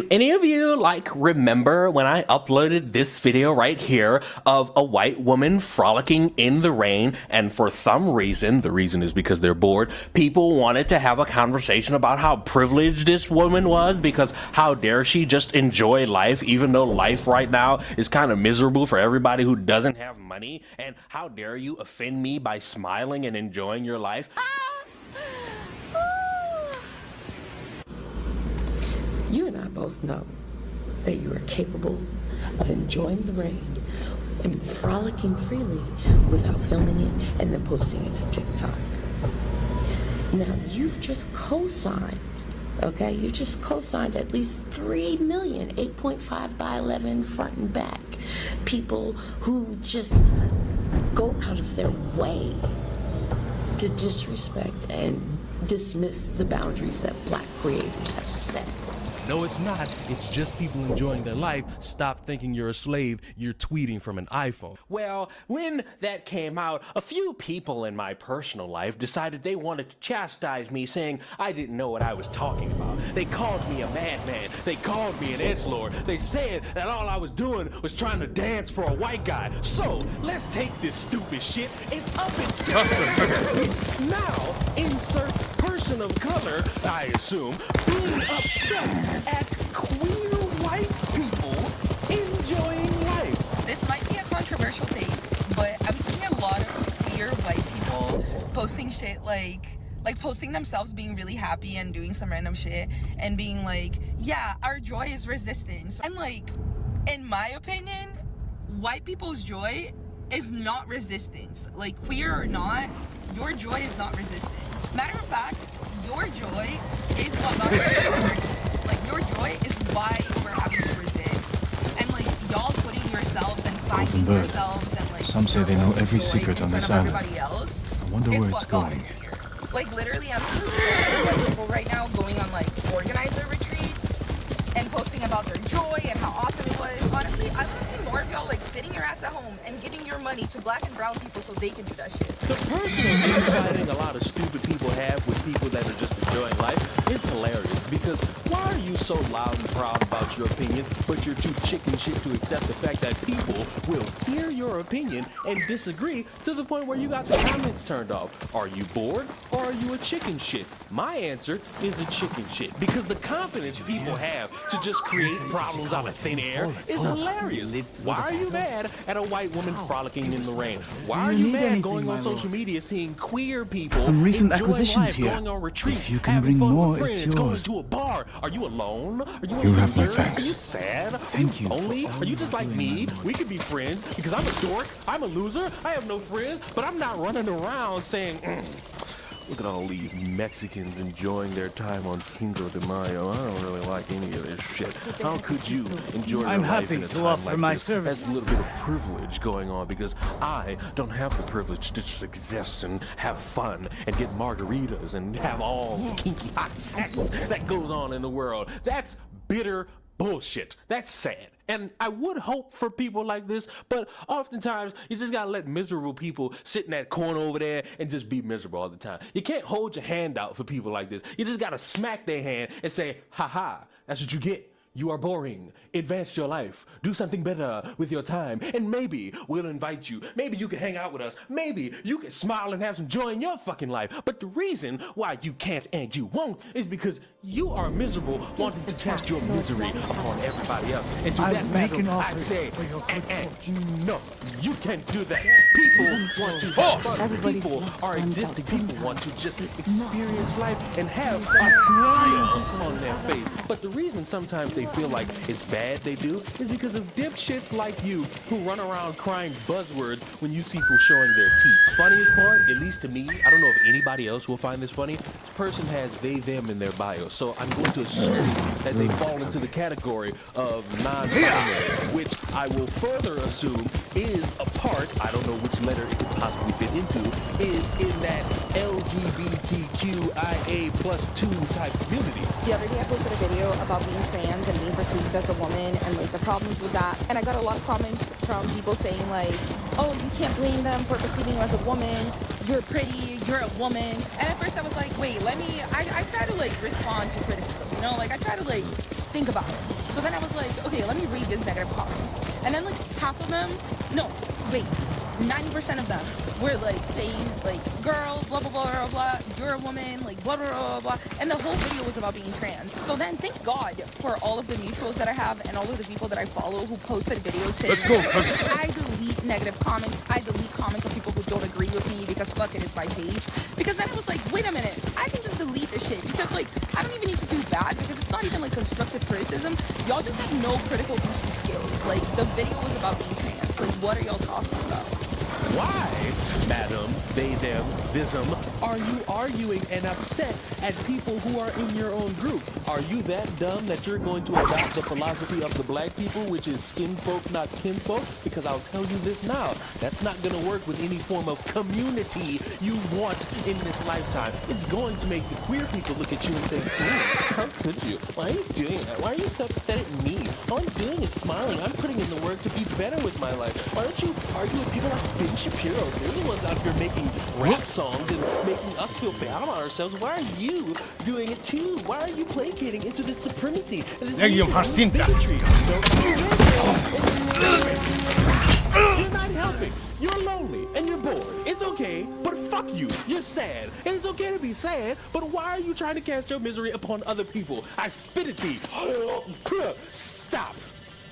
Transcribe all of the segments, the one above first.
Do any of you remember when I uploaded this video right here of a white woman frolicking in the rain, and for some reason, the reason is because they're bored, people wanted to have a conversation about how privileged this woman was, because how dare she just enjoy life even though life right now is kind of miserable for everybody who doesn't have money, and how dare you offend me by smiling and enjoying your life? You and I both know that you are capable of enjoying the rain and frolicking freely without filming it and then posting it to TikTok. Now, you've just co-signed, okay? You just co-signed at least 3 million, 8.5 by 11 front and back people who just go out of their way to disrespect and dismiss the boundaries that Black creators have set. No, it's not. It's just people enjoying their life. Stop thinking you're a slave. You're tweeting from an iPhone. Well, when that came out, a few people in my personal life decided they wanted to chastise me, saying I didn't know what I was talking about. They called me a madman. They called me an edgelord. They said that all I was doing was trying to dance for a white guy. So, let's take this stupid shit and up it down. Now, insert person of color, I assume, being upset at queer white people enjoying life. This might be a controversial take, but I've seen a lot of queer white people posting shit like posting themselves being really happy and doing some random shit and being like, yeah, our joy is resistance. And in my opinion, white people's joy is not resistance. Queer or not, your joy is not resistance. Matter of fact, your joy is what got us here in the first place. Your joy is why we're having to resist. And y'all putting yourselves and finding yourselves and some say they know every secret on this island. Everybody else I wonder where it's going. Literally, I'm so sick of white people right now going on organizer retreats and posting about their joy and how awesome it was. Honestly, I want to see more of y'all sitting your ass at home and giving your money to Black and brown people so they can do that shit. The personal infighting a lot of stupid people have with people that are just enjoying life is hilarious, because why are you so loud and proud about your opinion, but you're too chicken shit to accept the fact that people will hear your opinion and disagree to the point where you got the comments turned off? Are you bored, or are you a chicken shit? My answer is a chicken shit, because the confidence people have to just create problems out of thin air is hilarious. Why are you mad at a white woman frolicking in the rain? Why are you mad going on social media seeing queer people some recent enjoying acquisitions life, here? going on retreats, If you can having bring fun more, with it's friends, going yours. to a bar? Are you alone? Are you a You have my loser? thanks. Are you sad? Thank you for Lonely? all Are you you just are like doing, me? my lord. We could be friends, because I'm a dork, I'm a loser, I have no friends, but I'm not running around saying, look at all these Mexicans enjoying their time on Cinco de Mayo. I don't really like any of this shit. How could you enjoy I'm your life happy in a to time offer like my this? services. That's a little bit of privilege going on, because I don't have the privilege to just exist and have fun and get margaritas and have all the kinky hot sex that goes on in the world. That's bitter bullshit. That's sad. And I would hope for people like this, but oftentimes you just gotta let miserable people sit in that corner over there and just be miserable all the time. You can't hold your hand out for people like this. You just gotta smack their hand and say, ha ha, that's what you get. You are boring. Advance your life. Do something better with your time. And maybe we'll invite you. Maybe you can hang out with us. Maybe you can smile and have some joy in your fucking life. But the reason why you can't and you won't is because you are miserable, wanting to cast your misery upon everybody else. And to that matter, I say, no, you can't do that. People want to have fun. People are existing. People want to just experience life and have a smile on their face. But the reason sometimes they feel like it's bad they do is because of dipshits like you who run around crying buzzwords when you see people showing their teeth. Funniest part, at least to me, I don't know if anybody else will find this funny, this person has they, them in their bio, so I'm going to assume that they fall into the category of non-binary, which I will further assume is a part, I don't know which letter it could possibly fit into, is in that LGBTQIA plus 2 type community. The other day I posted a video about being trans and being perceived as a woman and the problems with that. And I got a lot of comments from people saying oh, you can't blame them for perceiving you as a woman. You're pretty, you're a woman. And at first I was like, wait, I try to respond to criticism, I try to think about it. So then I was like, okay, let me read these negative comments. And then like half of them, no, wait, 90% of them were like saying like, girl, blah, blah, blah, blah, blah, you're a woman, like blah, blah, blah, blah, and the whole video was about being trans. So then thank God for all of the mutuals that I have and all of the people that I follow who posted videos saying, Let's go. I delete negative comments. I delete comments of people who don't agree with me because fuck it, it's my page. Because then I was like, wait a minute, I can just delete this shit because like, I don't even need to feel bad because it's not even like constructive criticism. Y'all just have no critical thinking skills. Like the video was about being trans. Like what are y'all talking about? Why, madam, they, them, thism, are you arguing and upset at people who are in your own group? Are you that dumb that you're going to adopt the philosophy of the black people, which is skin folk, not kinfolk? Because I'll tell you this now, that's not going to work with any form of community you want in this lifetime. It's going to make the queer people look at you and say, how could you? Why are you doing that? Why are you so upset at me? All I'm doing is smiling. I'm putting in the work to be better with my life. Why don't you argue with people like Ben Shapiro? They're the ones out here making rap songs and making us feel bad about ourselves. Why are you doing it too? Why are you placating into this supremacy and this bigotry? You're not helping. You're lonely and you're bored. It's okay, but fuck you. You're sad. And it's okay to be sad, but why are you trying to cast your misery upon other people? I spit at thee. Stop.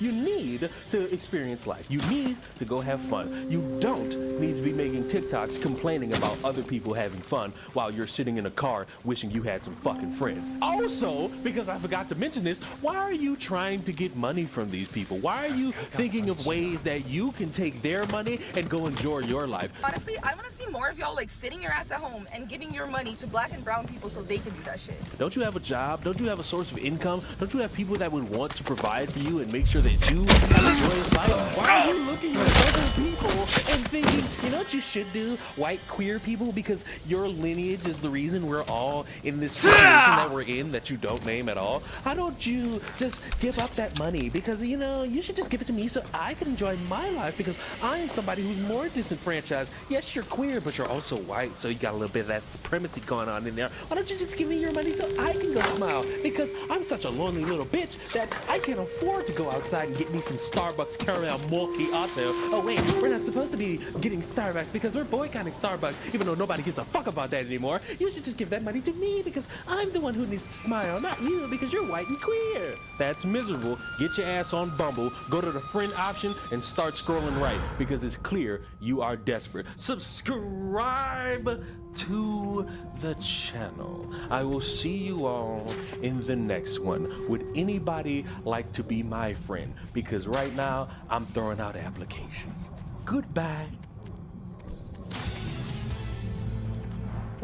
You need to experience life. You need to go have fun. You don't need to be making TikToks complaining about other people having fun while you're sitting in a car wishing you had some fucking friends. Also, because I forgot to mention this, why are you trying to get money from these people? Why are you thinking of ways that you can take their money and go enjoy your life? Honestly, I want to see more of y'all like sitting your ass at home and giving your money to black and brown people so they can do that shit. Don't you have a job? Don't you have a source of income? Don't you have people that would want to provide for you and make sure that you have a joyous life? Why are you looking at other people and thinking, you know what you should do, white queer people, because your lineage is the reason we're all in this situation that we're in that you don't name at all? Why don't you just give up that money? Because, you know, you should just give it to me so I can enjoy my life because I am somebody who's more disenfranchised. Yes, you're queer, but you're also white, so you got a little bit of that supremacy going on in there. Why don't you just give me your money so I can go smile? Because I'm such a lonely little bitch that I can't afford to go outside and get me some Starbucks caramel macchiato. Oh wait, we're not supposed to be getting Starbucks because we're boycotting Starbucks, even though nobody gives a fuck about that anymore. You should just give that money to me because I'm the one who needs to smile, not you, because you're white and queer. That's miserable. Get your ass on Bumble, go to the friend option, and start scrolling right because it's clear you are desperate. Subscribe to the channel. I will see you all in the next one. Would anybody like to be my friend? Because right now, I'm throwing out applications. Goodbye.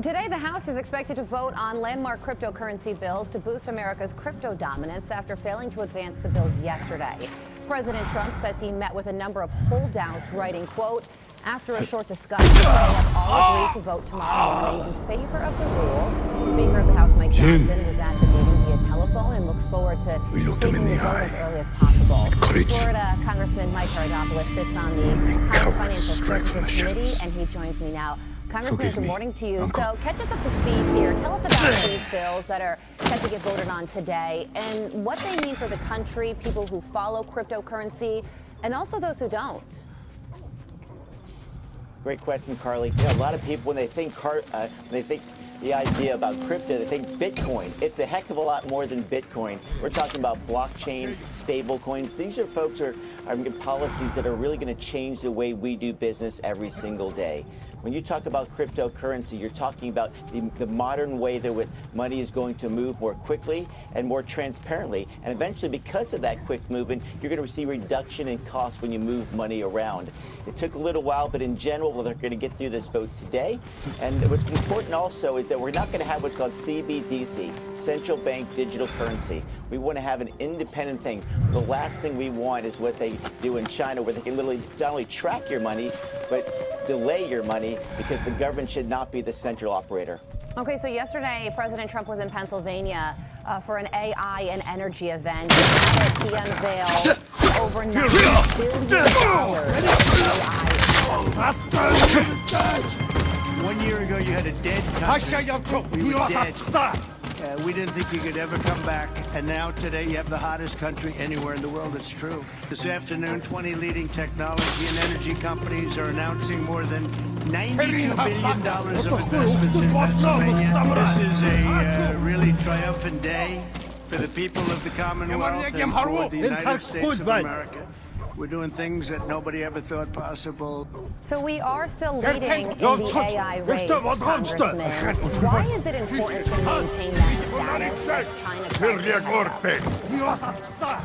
Today, the House is expected to vote on landmark cryptocurrency bills to boost America's crypto dominance after failing to advance the bills yesterday. President Trump says he met with a number of holdouts, writing, quote, after a short discussion, they have all agreed to vote tomorrow morning in favor of the rule. Speaker of the House, Mike Johnson, was at the meeting via telephone and looks forward to taking the vote as early as possible. Florida Congressman Mike Paradopoulos sits on the House Financial Services Committee, and he joins me now. Congressman, good morning to you. So catch us up to speed here. Tell us about these bills that are set to get voted on today and what they mean for the country, people who follow cryptocurrency, and also those who don't. Great question, Carly. You know, a lot of people, when they think the idea about crypto, they think Bitcoin. It's a heck of a lot more than Bitcoin. We're talking about blockchain, stable coins. These are folks who are policies that are really going to change the way we do business every single day. When you talk about cryptocurrency, you're talking about the modern way that money is going to move more quickly and more transparently. And eventually, because of that quick movement, you're going to see a reduction in cost when you move money around. It took a little while, but in general, they're going to get through this vote today. And what's important also is that we're not going to have what's called CBDC, central bank digital currency. We want to have an independent thing. The last thing we want is what they do in China, where they can literally not only track your money, but delay your money, because the government should not be the central operator. Okay, so yesterday, President Trump was in Pennsylvania for an AI and energy event. He unveiled over $9 billion AI. 1 year ago, you had a dead country. We were dead. We didn't think you could ever come back, and now today you have the hottest country anywhere in the world. It's true. This afternoon, 20 leading technology and energy companies are announcing more than $92 billion of investments in Pennsylvania. This is a really triumphant day for the people of the Commonwealth and for the United States of America. We're doing things that nobody ever thought possible. So we are still leading in the AI race, Congressman. Why is it important to maintain that status as China tries to catch up?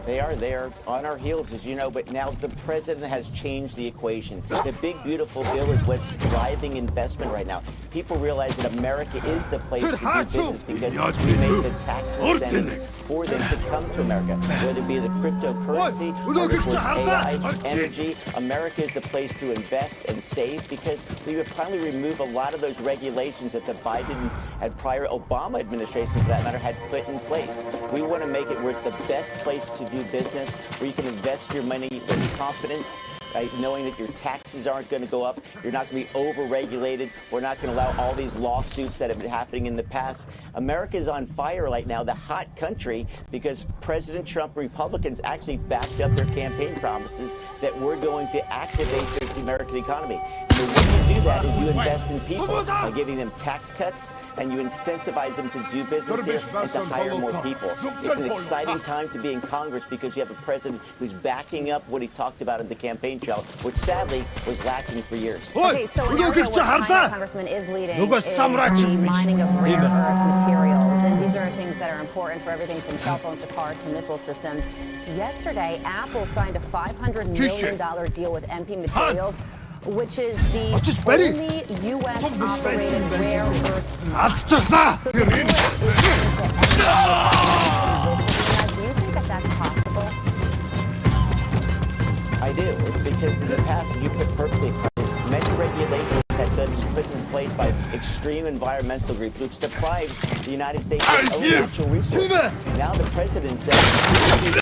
They are on our heels, as you know, but now the president has changed the equation. The big, beautiful bill is what's driving investment right now. People realize that America is the place to do business because we make the tax incentives for them to come to America. Whether it be the cryptocurrency, whether it's AI, energy, America is the place to invest and save because we would finally remove a lot of those regulations that the Biden and prior Obama administration, for that matter, had put in place. We want to make it where it's the best place to do business, where you can invest your money with confidence, knowing that your taxes aren't going to go up, you're not going to be over-regulated, we're not going to allow all these lawsuits that have been happening in the past. America is on fire right now, the hot country, because President Trump, Republicans actually backed up their campaign promises that we're going to activate the American economy. So when you do that is you invest in people by giving them tax cuts and you incentivize them to do business here and to hire more people. It's an exciting time to be in Congress because you have a president who's backing up what he talked about in the campaign trail, which sadly was lacking for years. Okay, so an area where China, Congressman, is leading is the mining of rare earth materials. And these are things that are important for everything from cell phones to cars to missile systems. Yesterday, Apple signed a $500 million deal with MP Materials, which is the only U.S.-operated rare earths mine. So the U.S. is do you think that that's possible? I do. It's because in the past, you put perfectly many regulations have been put in place by extreme environmental groups, which deprives the United States of own natural resources. Now the president says the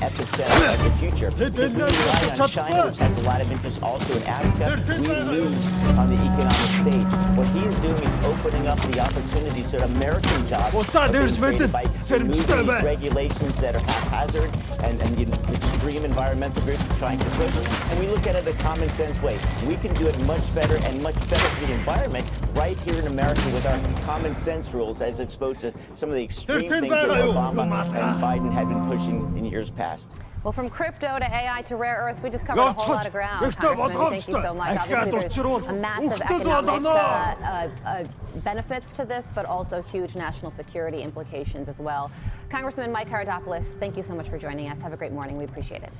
epicenter of the future. If we rely on China, which has a lot of interest also in Africa, we lose on the economic stage. What he is doing is opening up the opportunity so that American jobs are being created by removing regulations that are haphazard and the extreme environmental groups are trying to push. And we look at it the common sense way. We can do it much better and much better for the environment right here in America with our common sense rules as opposed to some of the extreme things that Obama and Biden had been pushing in years past. Well, from crypto to AI to rare earths, we just covered a whole lot of ground, Congressman. Thank you so much. Obviously, there's a massive economic benefits to this, but also huge national security implications as well. Congressman Mike Karadopoulos, thank you so much for joining us. Have a great morning. We appreciate it.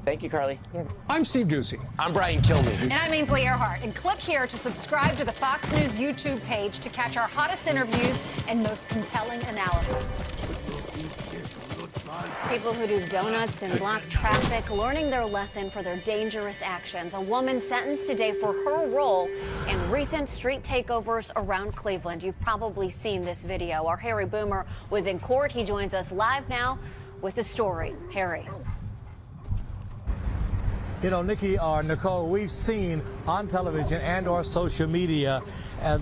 Thank you, Carly. I'm Steve Doocy. I'm Brian Kilmeade. And I'm Ainsley Earhart. And click here to subscribe to the Fox News YouTube page to catch our hottest interviews and most compelling analysis. People who do donuts and block traffic learning their lesson for their dangerous actions. A woman sentenced today for her role in recent street takeovers around Cleveland. You've probably seen this video. Our Harry Boomer was in court. He joins us live now with the story. Harry. You know, Nikki or Nicole, we've seen on television and or social media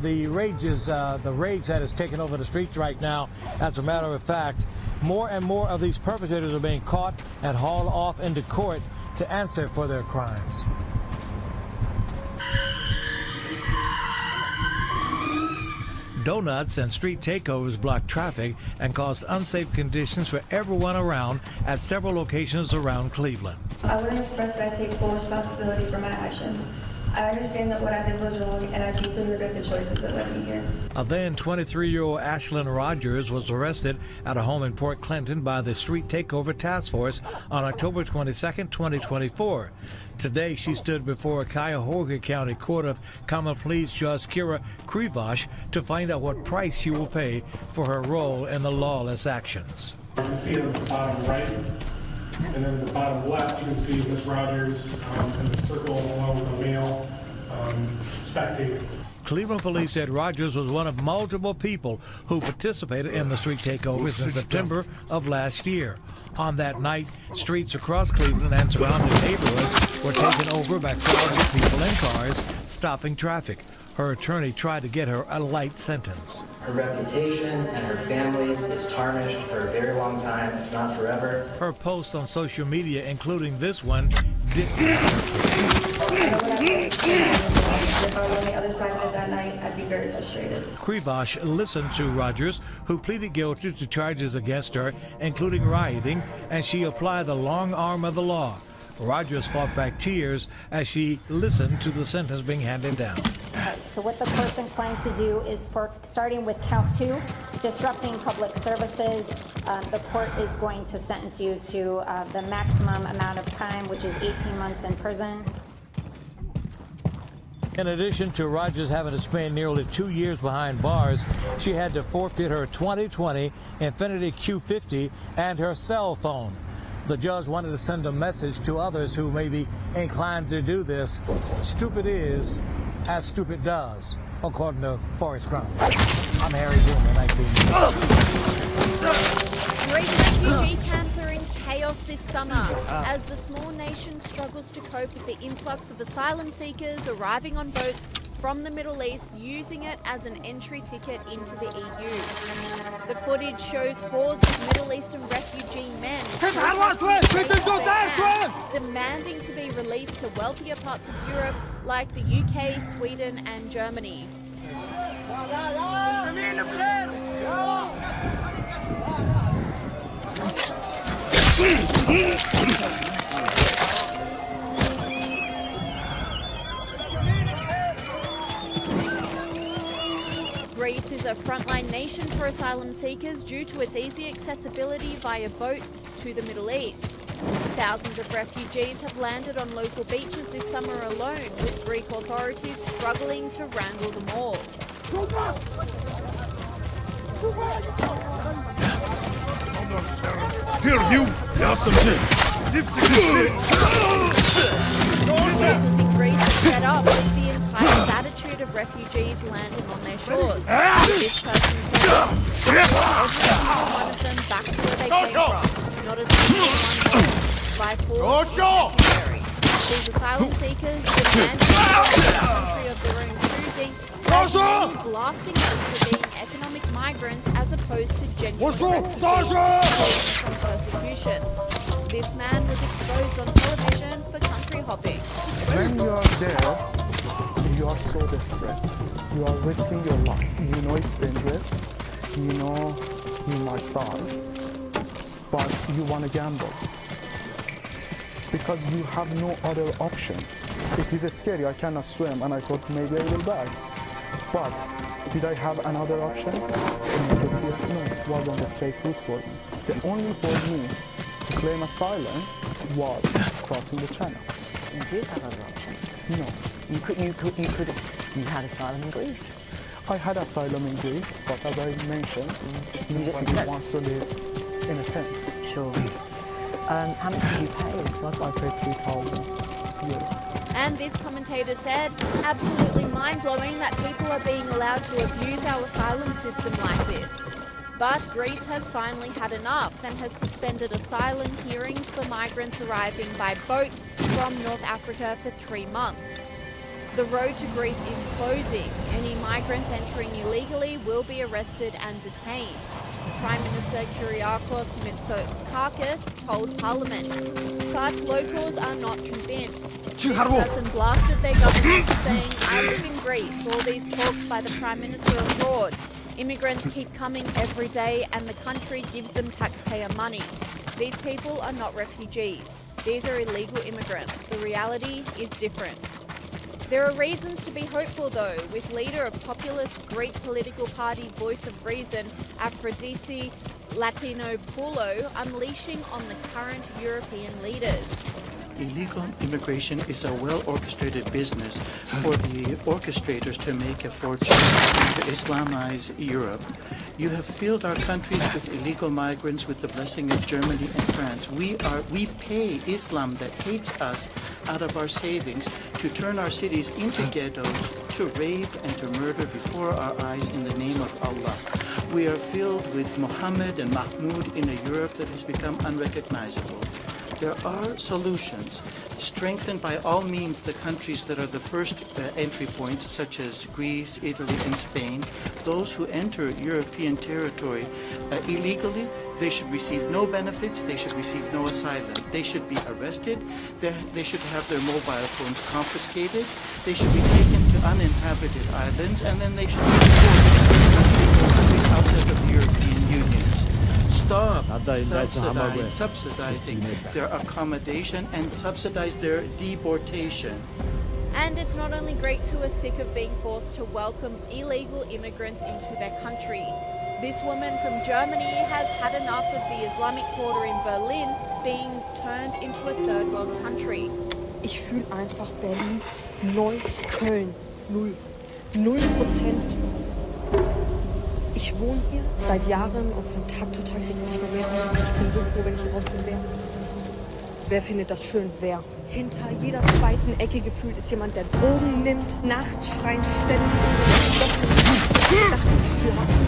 the rage that has taken over the streets right now. As a matter of fact, more and more of these perpetrators are being caught and hauled off into court to answer for their crimes. Donuts and street takeovers blocked traffic and caused unsafe conditions for everyone around at several locations around Cleveland. I want to express that I take full responsibility for my actions. I understand that what I did was wrong, and I deeply regret the choices that led me here. A then 23-year-old Ashlyn Rogers was arrested at a home in Port Clinton by the Street Takeover Task Force on October 22, 2024. Today, she stood before a Cuyahoga County Court of Common Pleas Judge Kira Krivosh to find out what price she will pay for her role in the lawless actions. You can see it at the bottom right, and then at the bottom left, you can see Miss Rogers in the circle along with a male spectator. Cleveland police said Rogers was one of multiple people who participated in the street takeovers in September of last year. On that night, streets across Cleveland and surrounding neighborhoods were taken over by crowds of people in cars stopping traffic. Her attorney tried to get her a light sentence. Her reputation and her family's is tarnished for a very long time, if not forever. Her posts on social media, including this one, did. If I were on the other side of it that night, I'd be very frustrated. Krivosh listened to Rogers, who pleaded guilty to charges against her, including rioting, and she applied the long arm of the law. Rogers fought back tears as she listened to the sentence being handed down. So what the court's inclined to do is, for starting with count 2, disrupting public services, the court is going to sentence you to the maximum amount of time, which is 18 months in prison. In addition to Rogers having to spend nearly 2 years behind bars, she had to forfeit her 2020 Infiniti Q50 and her cell phone. The judge wanted to send a message to others who may be inclined to do this. Stupid is as stupid does, according to Forrest Gump. I'm Harry Boomer, 19. Greek refugee camps are in chaos this summer as the small nation struggles to cope with the influx of asylum seekers arriving on boats from the Middle East, using it as an entry ticket into the EU. The footage shows hordes of Middle Eastern refugee men demanding to be released to wealthier parts of Europe like the UK, Sweden and Germany. Greece is a frontline nation for asylum seekers due to its easy accessibility via boat to the Middle East. Thousands of refugees have landed on local beaches this summer alone, with Greek authorities struggling to wrangle them all. Here, you! Locals in Greece are fed up with the entitled attitude of refugees landing on their shores. This person said, every single one of them back to where they came from. Not a single one more. By force is necessary. These asylum seekers demand to go to a country of their own choosing, as many blasting them for being economic migrants as opposed to genuine refugees from persecution. This man was exposed on television for country hopping. When you are there, you are so desperate. You are risking your life. You know it's dangerous. You know you might die. But you want to gamble. Because you have no other option. It is scary. I cannot swim, and I thought maybe I will die. But did I have another option? No, it wasn't a safe route for me. The only for me to claim asylum was crossing the channel. You did have other options? No. You had asylum in Greece? I had asylum in Greece, but as I mentioned, nobody wants to live in a tent. Sure. How much did you pay? So I said 2,000 euros. And this commentator said, absolutely mind-blowing that people are being allowed to abuse our asylum system like this. But Greece has finally had enough and has suspended asylum hearings for migrants arriving by boat from North Africa for 3 months. The road to Greece is closing. Any migrants entering illegally will be arrested and detained. Prime Minister Kyriakos Mitsotakis told Parliament. But locals are not convinced. This person blasted their government saying, I live in Greece, all these talks by the Prime Minister abroad. Immigrants keep coming every day and the country gives them taxpayer money. These people are not refugees. These are illegal immigrants. The reality is different. There are reasons to be hopeful though, with leader of populist Greek political party Voice of Reason, Aphrodite Latinopoulou, unleashing on the current European leaders. Illegal immigration is a well-orchestrated business for the orchestrators to make a fortune and to Islamize Europe. You have filled our countries with illegal migrants with the blessing of Germany and France. We pay Islam that hates us out of our savings to turn our cities into ghettos, to rape and to murder before our eyes in the name of Allah. We are filled with Mohammed and Mahmoud in a Europe that has become unrecognizable. there are solutions. Strengthen by all means the countries that are the first entry points, such as Greece, Italy, and Spain. Those who enter European territory illegally, they should receive no benefits, they should receive no asylum. They should be arrested, they should have their mobile phones confiscated, they should be taken to uninhabited islands, and then they should be deported to countries outside of the European Union. Stop subsidizing their accommodation and subsidize their deportation. And it's not only Greeks who are sick of being forced to welcome illegal immigrants into their country. This woman from Germany has had enough of the Islamic Quarter in Berlin being turned into a third world country. Ich fühle einfach Berlin Neukölln. 0%. Ich wohne hier seit Jahren und von Tag zu Tag kriege ich noch mehr. Ich bin so froh, wenn ich hier raus bin. Wer findet das schön? Wer? Hinter jeder zweiten Ecke gefühlt ist jemand, der Drogen nimmt, nachts schreien ständig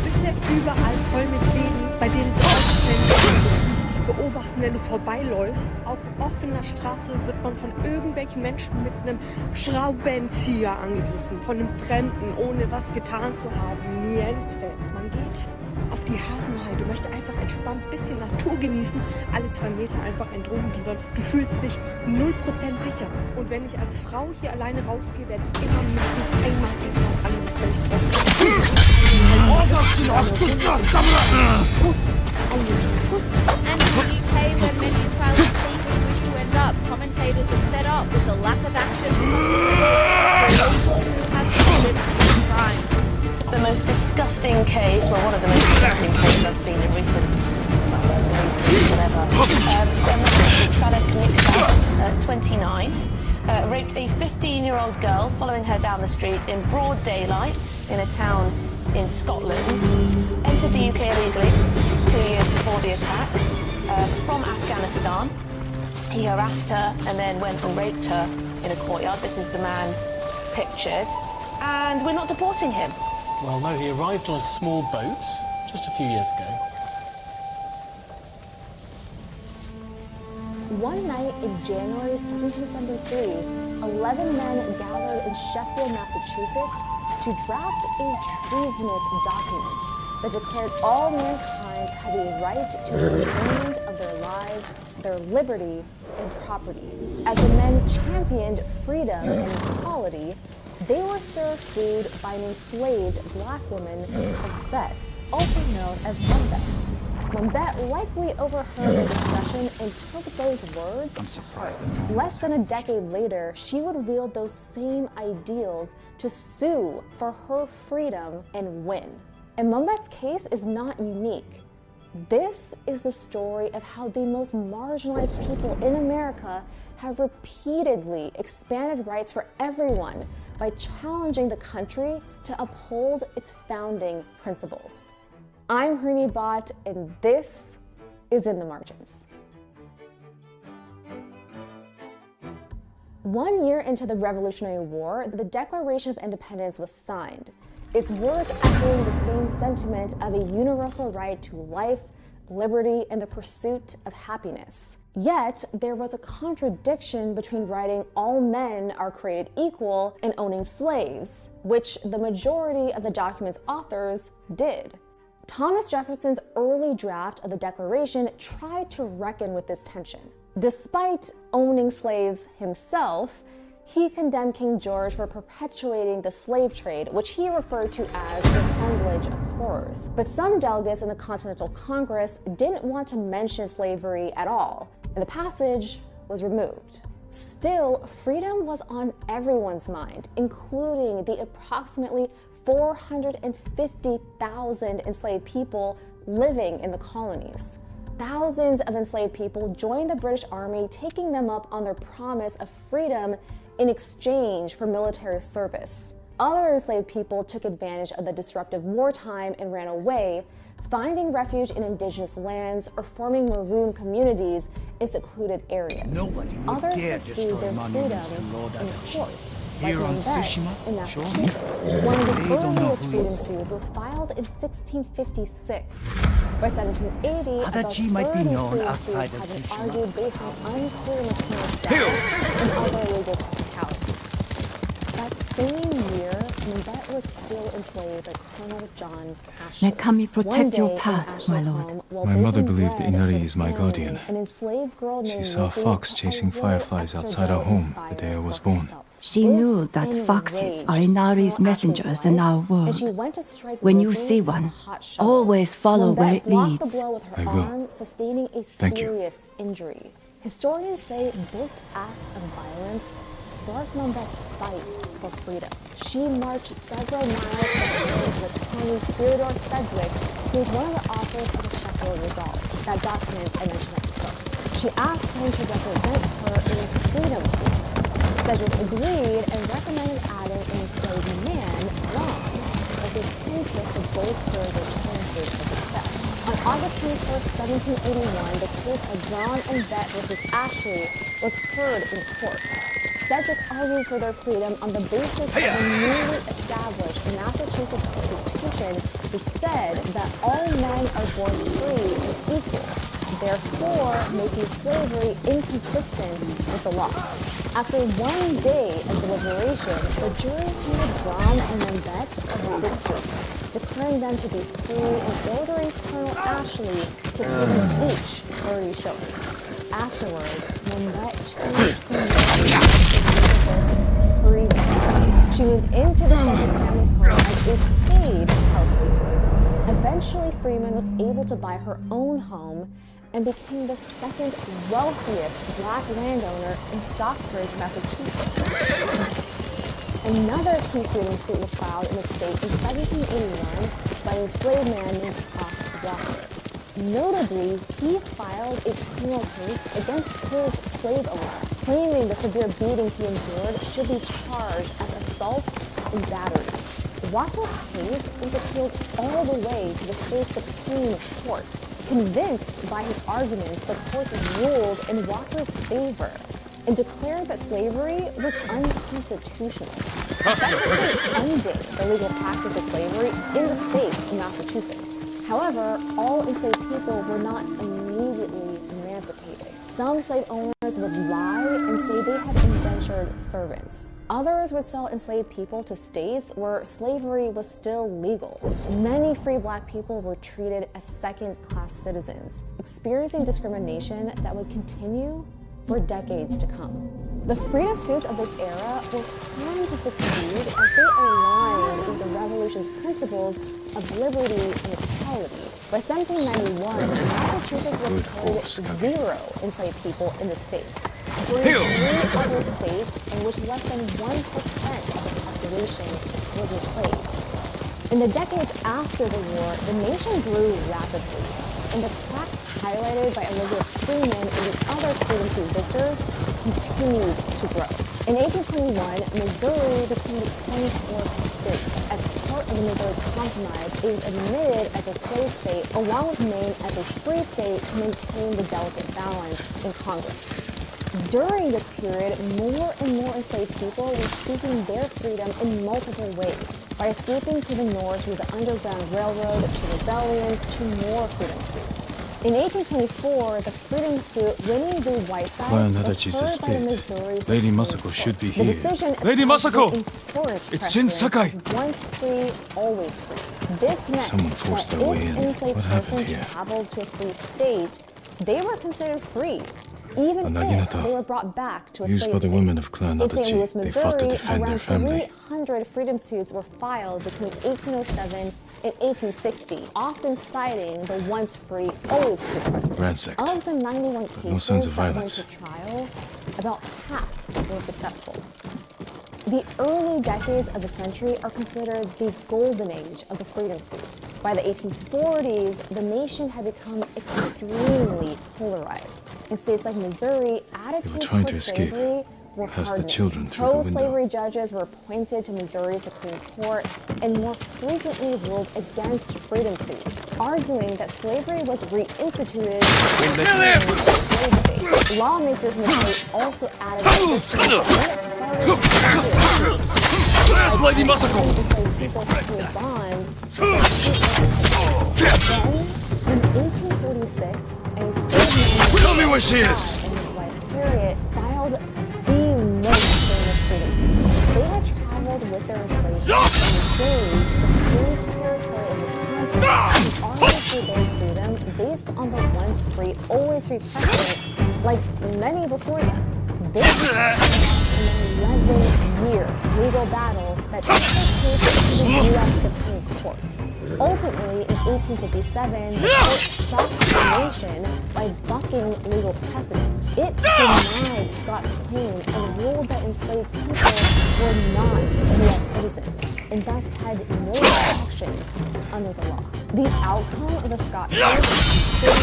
bitte überall voll mit Läden, bei denen die dich beobachten, wenn du vorbeiläufst. Auf offener Straße wird man von irgendwelchen Menschen mit einem Schraubenzieher angegriffen, von einem Fremden, ohne was getan zu haben. Niente. Man geht auf die Hafenheide, möchte einfach entspannt ein bisschen Natur genießen, alle 2 Meter einfach ein Drogendealer. Du fühlst dich 0% sicher. Und wenn ich als Frau hier alleine rausgehe, werde ich immer mindestens einmal angeguckt, wenn ich drauf And in the UK, where many asylum seekers wish to end up, commentators are fed up with the lack of action and consequences for people who have committed crimes. The most disgusting case, well, one of the most disgusting cases I've seen in recent whatever. 29, raped a 15-year-old girl following her down the street in broad daylight in a town in Scotland, entered the UK illegally 2 years before the attack from Afghanistan. He harassed her and then went and raped her in a courtyard. This is the man pictured, and we're not deporting him. Well, no, he arrived on a small boat just a few years ago. One night in January 1773, 11 men gathered in Sheffield, Massachusetts to draft a treasonous document that declared all mankind had a right to the enjoyment of their lives, their liberty, and property. As the men championed freedom and equality, they were served food by an enslaved black woman called Bet, also known as Mumbet. Mumbet likely overheard the discussion and took those words to heart. Less than a decade later, she would wield those same ideals to sue for her freedom and win. And Mumbet's case is not unique. This is the story of how the most marginalized people in America have repeatedly expanded rights for everyone by challenging the country to uphold its founding principles. I'm Hrini Bhatt, and this is In the Margins. 1 year into the Revolutionary War, the Declaration of Independence was signed. Its words echoing the same sentiment of a universal right to life, liberty, and the pursuit of happiness. Yet, there was a contradiction between writing all men are created equal and owning slaves, which the majority of the document's authors did. Thomas Jefferson's early draft of the Declaration tried to reckon with this tension. Despite owning slaves himself, he condemned King George for perpetuating the slave trade, which he referred to as the assemblage of horrors. But some delegates in the Continental Congress didn't want to mention slavery at all, and the passage was removed. Still, freedom was on everyone's mind, including the approximately 450,000 enslaved people living in the colonies. Thousands of enslaved people joined the British Army, taking them up on their promise of freedom in exchange for military service. Other enslaved people took advantage of the disruptive wartime and ran away, finding refuge in indigenous lands or forming maroon communities in secluded areas. Others pursued their freedom in court, like Mumbet in Massachusetts. One of the earliest freedom suits was filed in 1656. By 1780, about Adachi might be 30 known freedom outside suits of had been Tsushima. argued based on unclear maternal status and other legal technicalities. That same year, Mabette was still enslaved by Colonel John Ashley. May Kami protect One day your in path, Ashley's my lord. home, while My mother baking believed bread Inari for is my family, guardian. An enslaved girl She named saw a Lizzie fox put chasing a little fireflies extra outside dough our in home fire the day I was for born. herself. She This knew that foxes enraged are Inari's Colonel messengers Ashley's in wife, our and world. she went to strike When you Lizzie see with a one, hot shovel. always follow where Mabette it blocked the leads. blow with her I will. arm, sustaining a Thank you. serious injury. Historians say this act of violence sparked Mabette's fight for freedom. She marched several miles to the village with Tony Theodore Sedgwick, who was one of the authors of the Sheffield Resolves, that document I mentioned at the start. She asked him to represent her in a freedom suit. Sedgwick agreed and recommended adding an enslaved man, Ron, as a plaintiff to bolster their chances of success. On August 21st, 1781, the case of John and Bette versus Ashley was heard in court. Sedgwick argued for their freedom on the basis of the newly established Massachusetts Constitution, which said that all men are born free and equal, therefore making slavery inconsistent with the law. After 1 day of deliberation, the jury handed Brom and Mabette a victory, declaring them to be free and ordering Colonel Ashley to give them each 30 shillings. Afterwards, Mabette changed her name to Freeman. She moved into the Sedgwick family home as a paid housekeeper. Eventually, Freeman was able to buy her own home and became the second wealthiest black landowner in Stockbridge, Massachusetts. Another key freedom suit was filed in the state in 1781 by an enslaved man named Hawk Walker. Notably, he filed a criminal case against his slave owner, claiming the severe beating he endured should be charged as assault and battery. Walker's case was appealed all the way to the state Supreme Court. Convinced by his arguments, the court ruled in Walker's favor and declared that slavery was unconstitutional, effectively ending the legal practice of slavery in the state of Massachusetts. However, all enslaved people were not immediately emancipated. Some slave owners would lie and say they had indentured servants. Others would sell enslaved people to states where slavery was still legal. Many free black people were treated as second-class citizens, experiencing discrimination that would continue for decades to come. The freedom suits of this era were primed to succeed as they aligned with the revolution's principles of liberty and equality. By 1791, Massachusetts recorded 0 enslaved people in the state, joining 3 other states in which less than 1% of the population was enslaved. In the decades after the war, the nation grew rapidly, and the cracks highlighted by Elizabeth Freeman and the other freedom suit victors continued to grow. In 1821, Missouri became the 24th state. As part of the Missouri Compromise, it was admitted as a slave state, along with Maine as a free state to maintain the delicate balance in Congress. During this period, more and more enslaved people were seeking their freedom in multiple ways, by escaping to the north through the Underground Railroad, to rebellions, to more freedom suits. In 1824, the freedom suit Winnie v. Whiteside Learn was Adachi's heard by the estate. Missouri Lady Supreme Masako Court. should be The here. decision Lady established Masako! the important It's Jin Sakai! precedent, once free, always free. This meant Someone forced that their way if in. an enslaved What happened person here? traveled to a free state, they were considered free, even Naginata, if they were brought back to a used slave by the state. women of Clan In St. Adachi, Louis, they fought to Missouri, defend their around family. 300 freedom suits were filed between 1807 and 1860, often citing the once free, always free precedent. Ransacked. Of the 91 But no signs cases of that went violence. to trial, about half were successful. The early decades of the century are considered the golden age of the freedom suits. By the 1840s, the nation had become extremely polarized. In states like Missouri, attitudes trying to towards escape, slavery were past the hardening. children through the window. Pro-slavery judges were appointed to Missouri Supreme Court and more frequently ruled against freedom suits, arguing that slavery was reinstituted in the slave state. Lawmakers in the state also added restrictions that limit Where's Lady Masako? enslaved people to a bond. Then, in 26, and enslaved Tell me where she is! and his wife Harriet filed the most famous freedom suit. They had traveled with their enslaved and enslaved to the free territory of Wisconsin and argued for their freedom based on the once free, always free precedent, like many before them. This was an 11-year legal battle that took the case to the U.S. Supreme Court. Ultimately, in 1857, the court shocked the nation by bucking legal precedent. It denied Scott's claim and ruled that enslaved people were not U.S. citizens and thus had no protections under the law. The outcome of the Scott case stood in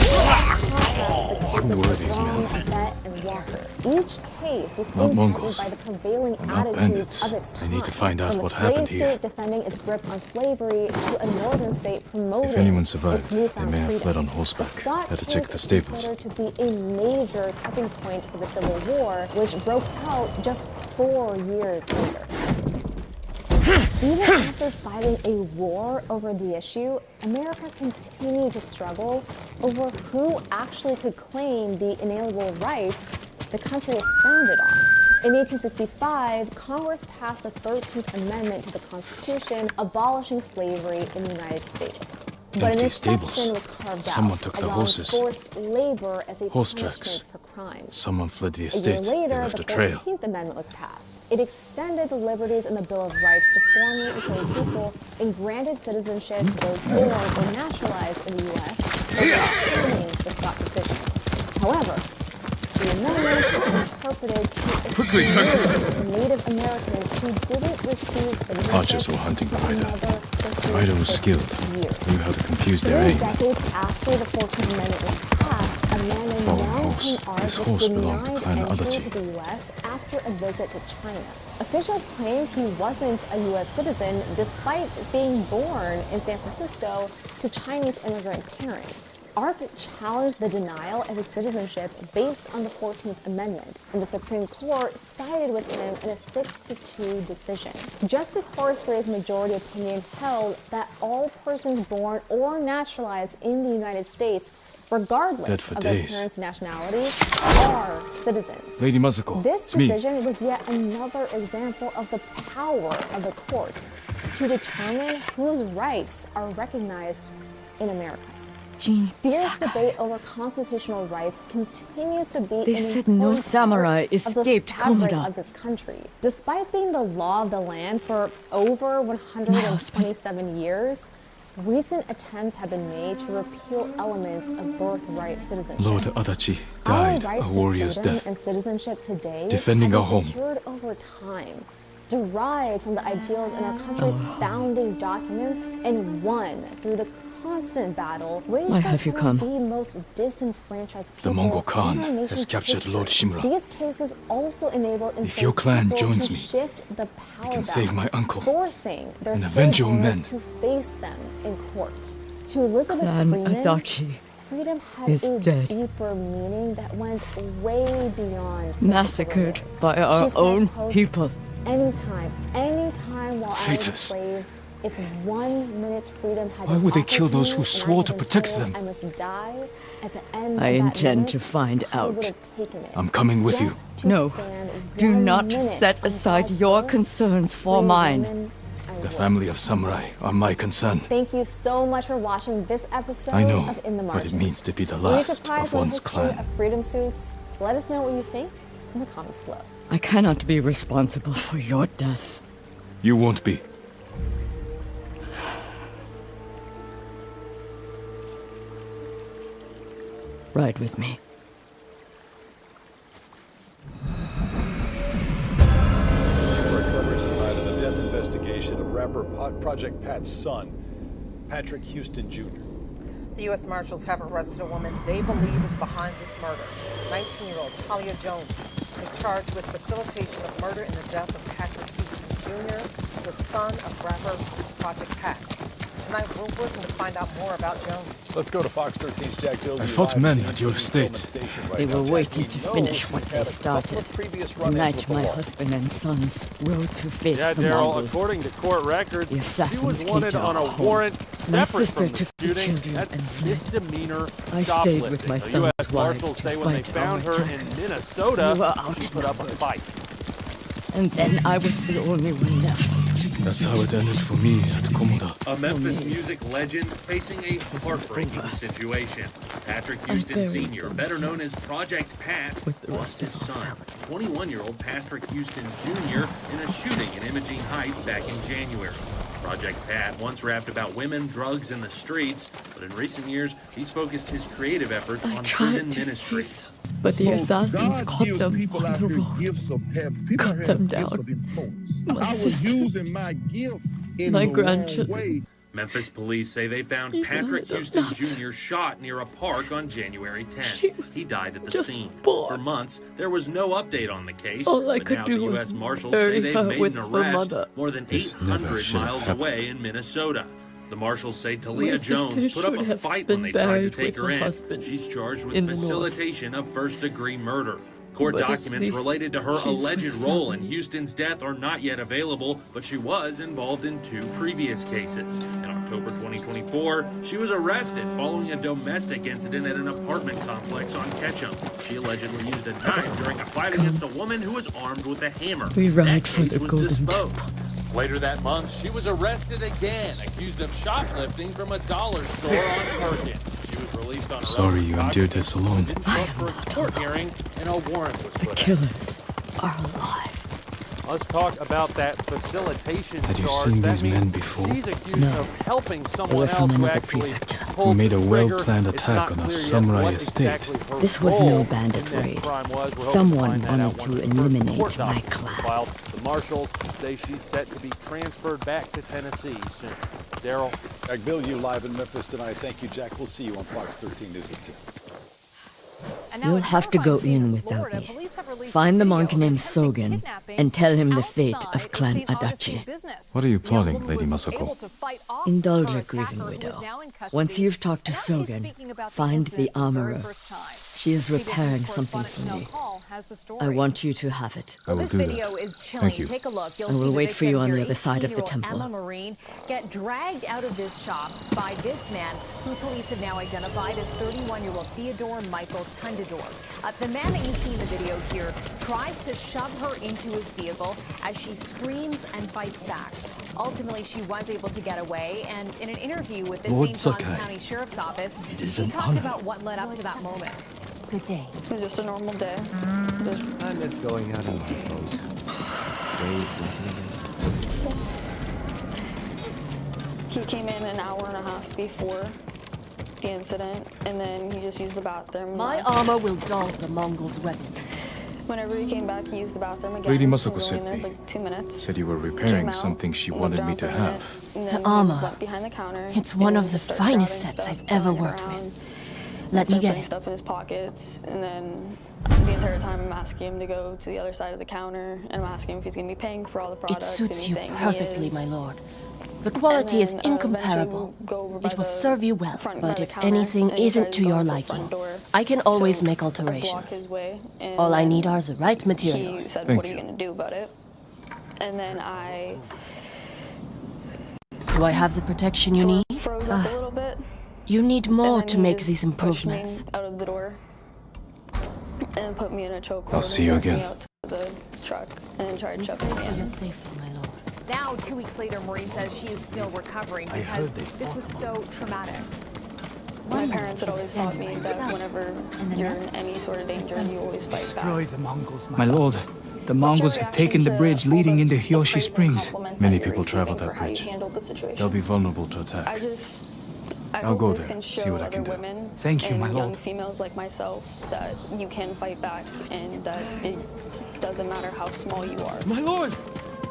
contrast to the cases of Brown, Bett, and Walker. Each case was impacted Mongols. by the prevailing They're not attitudes bandits. of its I time. need to find out From what a slave happened here. state defending its grip on slavery to a northern state promoting If anyone its survived, they newfound may have freedom. fled on The horseback. Scott Had to check case the is stables. considered to be a major tipping point for the Civil War, which broke out just 4 years later. Even after fighting a war over the issue, America continued to struggle over who actually could claim the inalienable rights the country is founded on. In 1865, Congress passed the 13th Amendment to the Constitution, abolishing slavery in the United States. But an Empty exception stables. was carved Someone out, took the allowing horses. forced labor as a Horse punishment tracks. for crimes. Someone fled the A year estate. They later, left the a trail. 14th Amendment was passed. It extended the liberties in the Bill of Rights to formerly enslaved people and granted citizenship to those born or naturalized in the U.S. overturning the Scott decision. However, the amendment was interpreted to exclude Native Americans who didn't receive citizenship Archers were hunting the rider. The rider was skilled. years. Knew how to confuse their 3 aim. decades after the 14th Amendment was passed, a man named Fallen Wang horse. King This Art horse belonged to denied Clan entry Adachi. to the U.S. after a visit to China. Officials claimed he wasn't a U.S. citizen despite being born in San Francisco to Chinese immigrant parents. Ark challenged the denial of his citizenship based on the 14th Amendment, and the Supreme Court sided with him in a 6-2 decision. Justice Horace Gray's majority opinion held that all persons born or naturalized in the United States, Dead regardless for of their days. parents' nationality, are citizens. Lady Musical, This it's me. decision was yet another example of the power of the courts to determine whose rights are recognized in America. Fierce debate over constitutional rights continues to be They an said no important samurai part of the escaped fabric Komoda. of this country. Despite being the law of the land for over 127 years, recent attempts have been made to repeal elements of birthright citizenship. Lord Adachi Our died rights a to warrior's freedom death. and citizenship today Defending have our been home. secured over time, derived from the ideals in our country's founding documents, and won through the constant battle waged Why by have you some of come? the most disenfranchised people The Mongol in Khan our has nation's captured history. Lord Shimura. These cases also enabled If your enslaved clan people joins to me, shift the power can save my balance, uncle forcing their and avenge slave your owners men. to face them in court. To Elizabeth Clan Freeman, Adachi freedom had is a dead. deeper meaning that went way beyond physical Massacred limits. by our She said, own quote, people. anytime while I was a Traitors. slave, if 1 minute's freedom had Why been would they offered kill to those me who and I swore had to been protect told them? I must die at the end I of that intend to minute, find I would out. have taken it. I'm coming with you. Just to No, stand do 1 not minute set on aside God's your will, concerns for free mine. women, I The would. family of samurai are my concern. Thank you so much for watching this episode I know of In the what Margins. it means to be the Were you last surprised of by the one's history clan. of freedom suits? Let us know what you think in the comments below. I cannot be responsible for your death. You won't be. Ride with me. Recovery survived the death investigation of rapper Project Pat's son, Patrick Houston Jr. The U.S. Marshals have arrested a woman they believe is behind this murder. 19-year-old Talia Jones is charged with facilitation of murder in the death of Patrick Houston Jr., the son of rapper Project Pat. Tonight, we're working to find out more about Jones. Let's go to Fox 13's Jack Bill. I fought men at your estate. They were waiting to finish what they started. The night my husband and sons rode to face the Daryl, Mongols. according to court records, The she was assassins wanted came to on our a home. warrant My separate sister from took the the shooting. children That's and fled. misdemeanor I stayed with my shoplifting. son's The U.S. wives Marshals to say when they fight found our her in attacks. Minnesota, We were she put up a fight. And then I was the only one left. That's how it ended for me at Komoda. A Memphis music legend facing a heartbreaking situation. Patrick Houston Sr., better known as Project Pat, lost his son, 21-year-old Patrick Houston Jr., in a shooting in Imogene Heights back in January. Project Pat once rapped about women, drugs, and the streets, but in recent years, he's focused his creative efforts on prison ministries. But the assassins caught them on the road, cut them down. My sister, my grandchildren. Memphis police say they found Patrick Houston Jr. shot near a park on January 10th. He died at the scene. For months, there was no update on the case, but now the U.S. Marshals say they've made an arrest more than 800 miles away in Minnesota. The marshals say Talia Jones put up a fight when they tried to take her in. She's charged with facilitation of first-degree murder. Court documents related to her alleged role in Houston's death are not yet available, but she was involved in 2 previous cases. In October 2024, she was arrested following a domestic incident at an apartment complex on Ketchum. She allegedly used a knife during a fight against a woman who was armed with a hammer. We ride That for case the was golden disposed. Later that month, she was arrested again, accused of shoplifting from a dollar store on Perkins. She was released on her Sorry own you endured this alone. didn't show up for a court hearing, and a warrant was put out. Killers are alive. Let's talk about that facilitation Had you charge. seen That these means men before? She's accused No. of helping They someone were else from who another actually prefecture. pulled Who made a the well-planned trigger. It's attack not on a clear yet samurai what estate. exactly her This was role no in bandit that raid. crime was. We're hoping to Someone find that wanted out to once the first eliminate court my documents are clan. filed. The marshals say she's set to be transferred back to Tennessee soon. Daryl. Jack Bill, you live in Memphis tonight. Thank you, Jack. We'll see you on Fox 13 News at 10. You'll have to go in without me. Find the monk named Sogan and tell him the fate of Clan Adachi. What are you plotting, Lady Masako? Indulge a grieving widow. Once you've talked to Sogan, find the armorer. She is repairing something for me. I want you to have it. I will This do video that. is chilling. Thank you. Take a look. You'll I will see the wait for victim you on here, the other side of the 18-year-old temple. Emma Marine get dragged out of this shop by this man, who police have now identified as 31-year-old Theodore Michael Tundador. The man that you see in the video here tries to shove her into his vehicle as she screams and fights back. Ultimately, she was able to get away, and in an interview with the Lord St. John's Sakai, County Sheriff's Office, is she an talked honor. about what led up to that moment. Good day. It was just a normal day. I miss going out on the boat. He came in an hour and a half before the incident, and then he just used the bathroom. My armor will dull the Mongols' weapons. Whenever he came back, he used the bathroom again. Lady He Masako was said only in there me. like 2 minutes. Said you were Came repairing out, something she looked wanted me around to for a minute, have. and The then he armor. went behind the counter. It's one and of the started finest grabbing sets stuff, I've ever throwing it worked around, with. and Let me started get putting it. stuff in his pockets, and then the entire time I'm asking him to go to the other side of the counter, and I'm asking him if he's going to be paying for all the It products. suits and you he's saying he perfectly, is. my lord. The quality is then, incomparable. eventually we'll go over by It will the serve you well, front by but the if counter, anything and he isn't tries to go your out the liking, front door. I can always So make I block alterations. his way, and All I then need are the right He materials. said, Thank "What are you going to do about it?" And then I Do I have the protection you need? froze up a little bit. You need and more then to he make just these pushed me improvements. out of the door and put me in a chokehold. I'll see and you led me again. out to the truck and then tried shoving me For in. your safety, my lord. Now, 2 weeks later, Maureen says she is still recovering I because heard they this was so traumatic. My parents had always taught me that whenever you're in any sort of danger, you always fight back. Destroy the Mongols, My lord, the Mongols have taken the bridge leading into Hyoshi Springs. Many people travel that How you bridge. handled the situation. They'll be vulnerable to attack. I I'll hope go this there, can see show what I other can do. women Thank you, and my young lord. females like myself that you can fight back and that it doesn't matter how small you are. My lord,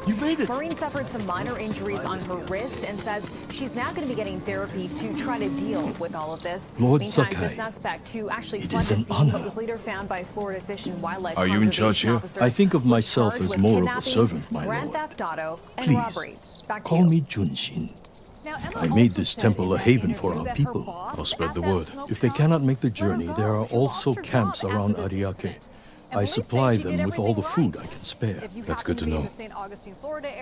you made it. Maureen suffered some minor injuries on her wrist and says she's now going to be getting therapy to try to deal with all of this. Lord Meantime, the Sakai, suspect who actually it fled is the an scene honor. but was later found by Florida Fish and Wildlife Are you in charge Conservation here? officers I think of was myself charged as with more of a kidnapping, servant, my grand lord. theft auto, and Please, robbery. Back to Call you. me Junshin. I made this temple a haven for our people. I'll spread the word. If they cannot make the journey, there are also camps around Ariake. I supply them with all the food I can spare. That's good to know.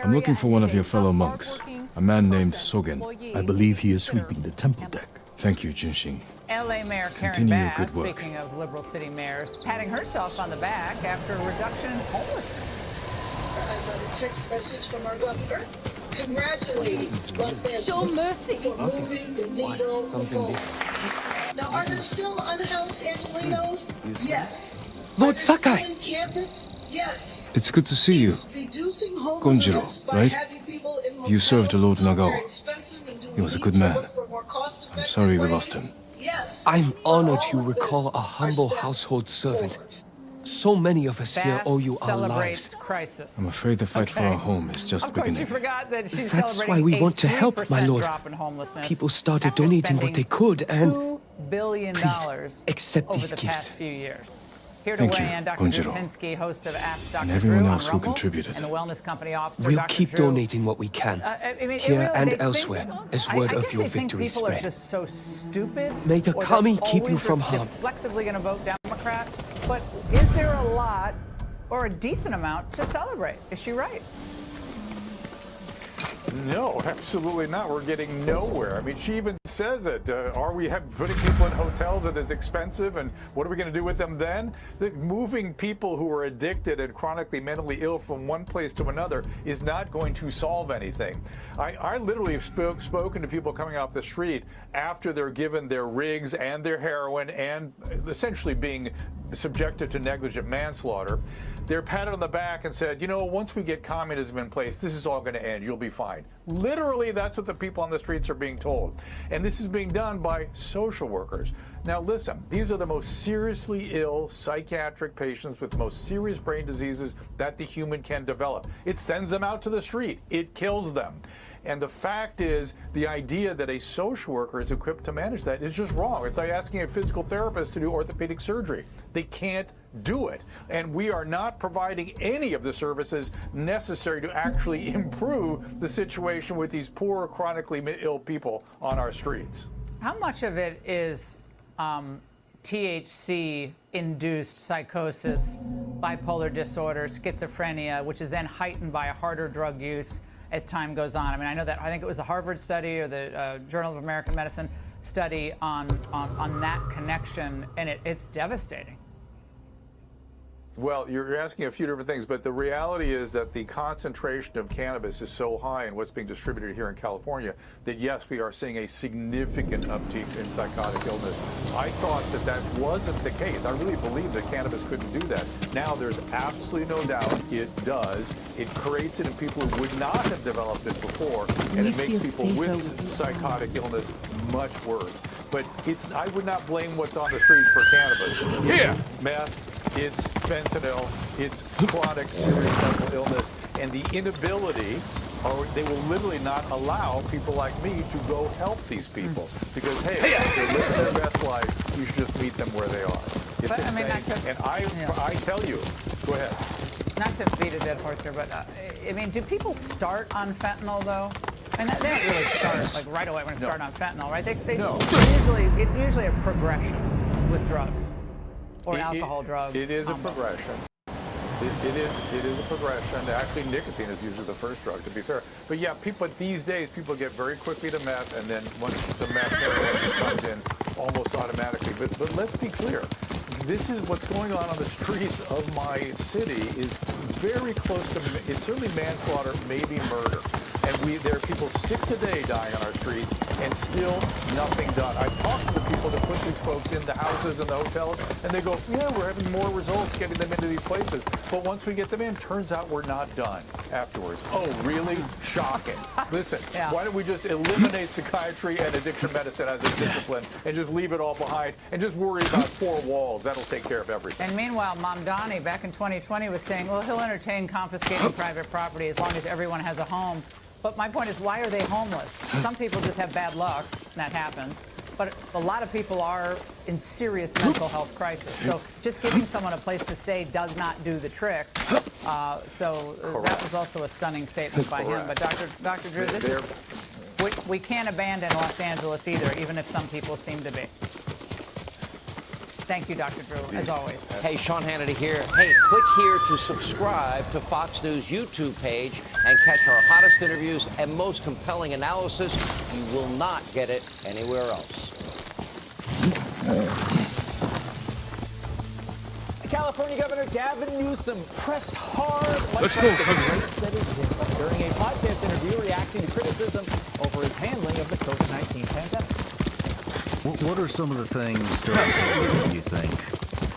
I'm looking for one of your fellow monks, a man named Sogen. I believe he is sweeping the temple deck. Thank you, Junshin. LA Mayor Karen Continue your Bass, good work. speaking of liberal city mayors, patting herself on the back after a reduction in homelessness. I got a text message from our governor congratulating Los Angeles Show mercy. for moving the Negro vote. Now, are there still unhoused Angelinos? Yes. Lord Are there Sakai. still encampments? Yes. It's good to see you. Reducing Gonjiro, homelessness by right? having people in You served hotels Lord still very Nagawa. expensive, and do He we was a need good to man. look for more cost-effective I'm sorry we ways? lost him. Yes. I'm honored you All of recall this a humble are household servant. forward. So many of us here Bass owe you our celebrates lives. crisis. I'm afraid the fight for Okay. our home is just Of course, you beginning. forgot that she's That's celebrating why we a want to help, my 3% lord. drop in homelessness People started after donating what they spending could, and $2 billion please accept over these the gifts. past few years. Here to Thank weigh you, in, Dr. Drew Gonjiro. Pinsky, host of Ask Dr. And everyone Drew else on who Rumble, contributed. and the wellness company officer, we'll Dr. keep Drew. donating what we can, I mean, it here really- and they think- elsewhere, as word I of guess your they think victory people spread. are just so stupid. May the or they're kami keep you always from harm. reflexively going to vote Democrat. But is there a lot or a decent amount to celebrate? Is she right? No, absolutely not. We're getting nowhere. I mean, she even says it. Are we putting people in hotels that is expensive, and what are we going to do with them then? Moving people who are addicted and chronically mentally ill from one place to another is not going to solve anything. I literally have spoken to people coming off the street after they're given their rigs and their heroin and essentially being subjected to negligent manslaughter. They're patted on the back and said, you know, once we get communism in place, this is all going to end. You'll be fine. Literally, that's what the people on the streets are being told. And this is being done by social workers. Now, listen, these are the most seriously ill psychiatric patients with the most serious brain diseases that the human can develop. It sends them out to the street. It kills them. And the fact is, the idea that a social worker is equipped to manage that is just wrong. It's like asking a physical therapist to do orthopedic surgery. They can't do it. And we are not providing any of the services necessary to actually improve the situation with these poor, chronically ill people on our streets. How much of it is THC-induced psychosis, bipolar disorder, schizophrenia, which is then heightened by a harder drug use as time goes on? I mean, I know that, I think it was the Harvard study or the Journal of American Medicine study on that connection, and it's devastating. Well, you're asking a few different things, but the reality is that the concentration of cannabis is so high in what's being distributed here in California that, yes, we are seeing a significant uptick in psychotic illness. I thought that that wasn't the case. I really believed that cannabis couldn't do that. Now, there's absolutely no doubt it does. It creates it in people who would not have developed it before, and it makes people with psychotic illness much worse. But I would not blame what's on the street for cannabis. It's meth. It's fentanyl, it's chronic serious mental illness, and the inability, or they will literally not allow people like me to go help these people. Because, hey, if they're living their best life, you should just meet them where they are. It's But, I insane. mean, I tell you, go ahead. Not to beat a dead horse here, but, I mean, do people start on fentanyl, though? I mean, they don't really start, like, right away when they start on fentanyl, right? It's usually a progression with drugs. Or alcohol, drugs. It is a progression. It is a progression. Actually, nicotine is usually the first drug, to be fair. But yeah, these days, people get very quickly to meth, and then once the meth comes in, almost automatically. But let's be clear. This is what's going on the streets of my city is very close to, it's certainly manslaughter, maybe murder. And there are people 6 a day dying on our streets, and still nothing done. I've talked to the people that put these folks in the houses and the hotels, and they go, yeah, we're having more results getting them into these places. But once we get them in, turns out we're not done afterwards. Oh, really? Shocking. Listen, why don't we just eliminate psychiatry and addiction medicine as a discipline and just leave it all behind and just worry about 4 walls? That'll take care of everything. And meanwhile, Mamdani, back in 2020, was saying, well, he'll entertain confiscating private property as long as everyone has a home. But my point is, why are they homeless? Some people just have bad luck, and that happens. But a lot of people are in serious mental health crisis. So just giving someone a place to stay does not do the trick. So that was also a stunning statement by him. But Dr. Drew, we can't abandon Los Angeles either, even if some people seem to be. Thank you, Dr. Drew, as always. Hey, Sean Hannity here. Hey, click here to subscribe to Fox News YouTube page and catch our hottest interviews and most compelling analysis. You will not get it anywhere else. California Governor Gavin Newsom pressed hard. Let's go, President. During a podcast interview reacting to criticism over his handling of the COVID-19 pandemic. What are some of the things during you think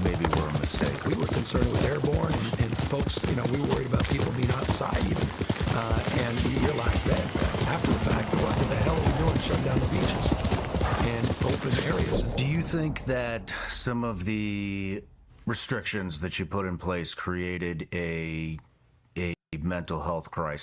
maybe were a mistake? We were concerned with airborne and folks, we were worried about people being outside even. And you realize that after the fact, what the hell are we doing shutting down the beaches and open areas? Do you think that some of the restrictions that you put in place created a mental health crisis?